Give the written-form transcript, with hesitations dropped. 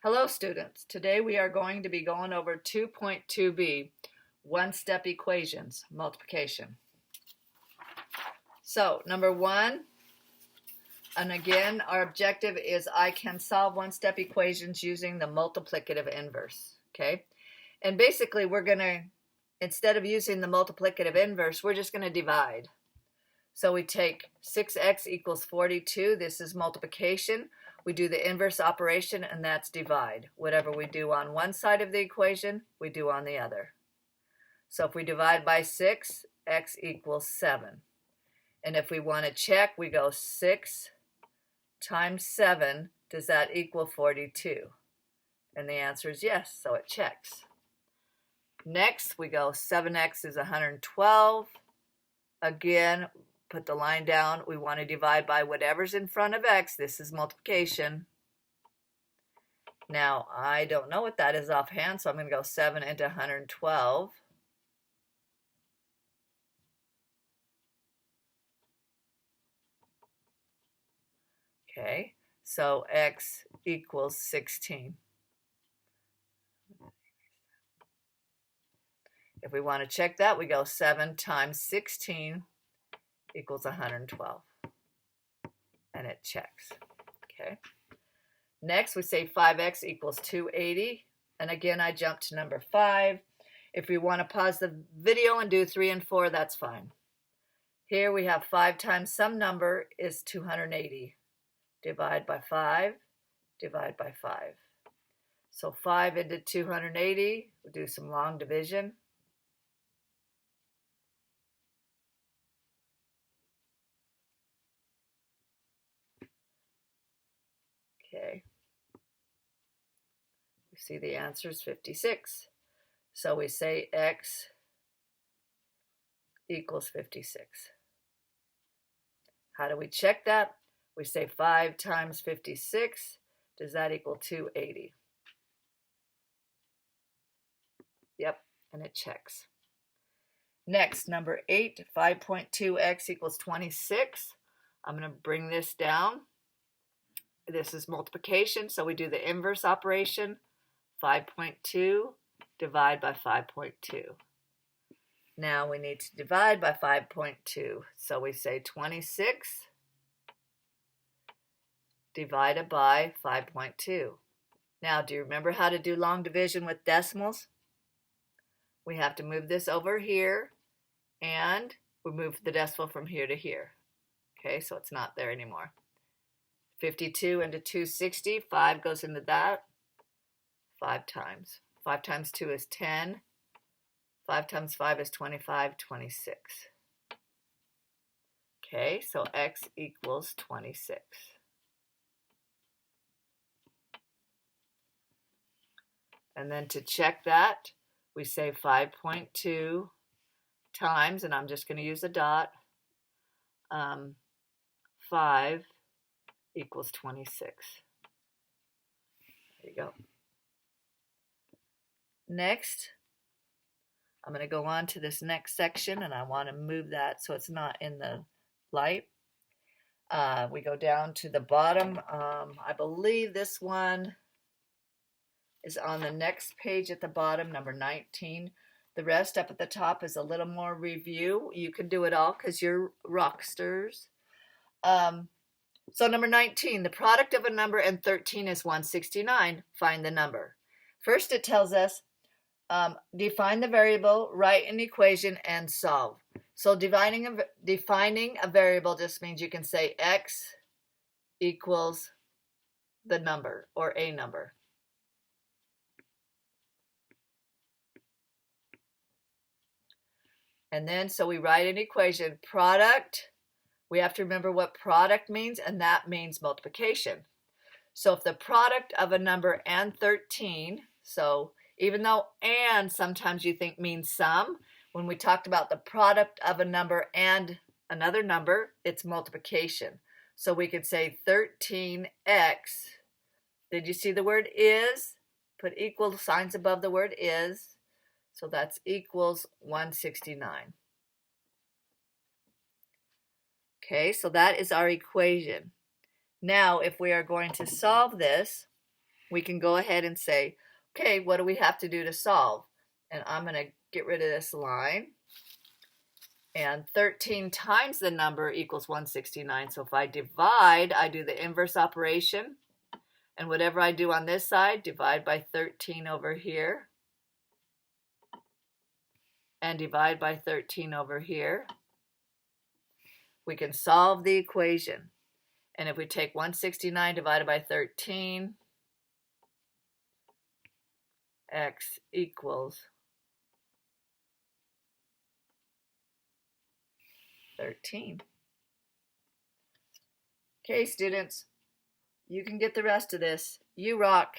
Hello students, today we are going to be going over 2.2b, one-step equations, multiplication. So number one, and again our objective is I can solve one-step equations using the multiplicative inverse, okay? And basically we're going to, instead of using the multiplicative inverse, we're just going to divide. So we take 6x equals 42, this is multiplication. We do the inverse operation, and that's divide. Whatever we do on one side of the equation, we do on the other. So if we divide by 6, x equals 7. And if we want to check, we go 6 times 7, does that equal 42? And the answer is yes, so it checks. Next, we go 7x is 112. Again, put the line down. We want to divide by whatever's in front of x. This is multiplication. Now, I don't know what that is offhand, so I'm going to go 7 into 112. Okay, so x equals 16. If we want to check that, we go 7 times 16 equals 112. And it checks. Okay. Next, we say 5x equals 280. And again, I jump to number 5. If we want to pause the video and do 3 and 4, that's fine. Here we have 5 times some number is 280. Divide by 5, divide by 5. So 5 into 280, we'll do some long division. Okay. We see the answer is 56. So we say x equals 56. How do we check that? We say 5 times 56. Does that equal 280? Yep, and it checks. Next, number 8, 5.2x equals 26. I'm going to bring this down. This is multiplication, so we do the inverse operation. 5.2 divide by 5.2. Now we need to divide by 5.2. So we say 26 divided by 5.2. Now, do you remember how to do long division with decimals? We have to move this over here, and we move the decimal from here to here. Okay, so it's not there anymore. 52 into 260, 5 goes into that 5 times. 5 times 2 is 10. 5 times 5 is 25, 26. Okay, so x equals 26. And then to check that, we say 5.2 times, and I'm just going to use a dot, 5 equals 26. There you go. Next, I'm going to go on to this next section, and I want to move that so it's not in the light. We go down to the bottom. I believe this one is on the next page at the bottom, number 19. The rest up at the top is a little more review. You can do it all because you're rocksters. So number 19, the product of a number and 13 is 169. Find the number. First it tells us define the variable, write an equation, and solve. So defining a variable just means you can say x equals the number or a number. And then so we write an equation. Product, we have to remember what product means, and that means multiplication. So if the product of a number and 13, so even though and sometimes you think means sum, when we talked about the product of a number and another number, it's multiplication. So we could say 13x. Did you see the word is? Put equal signs above the word is. So that's equals 169. Okay, so that is our equation. Now, if we are going to solve this, we can go ahead and say, okay, what do we have to do to solve? And I'm going to get rid of this line. And 13 times the number equals 169. So if I divide, I do the inverse operation. And whatever I do on this side, divide by 13 over here. And divide by 13 over here. We can solve the equation. And if we take 169 divided by 13, x equals 13. Okay, students, you can get the rest of this. You rock.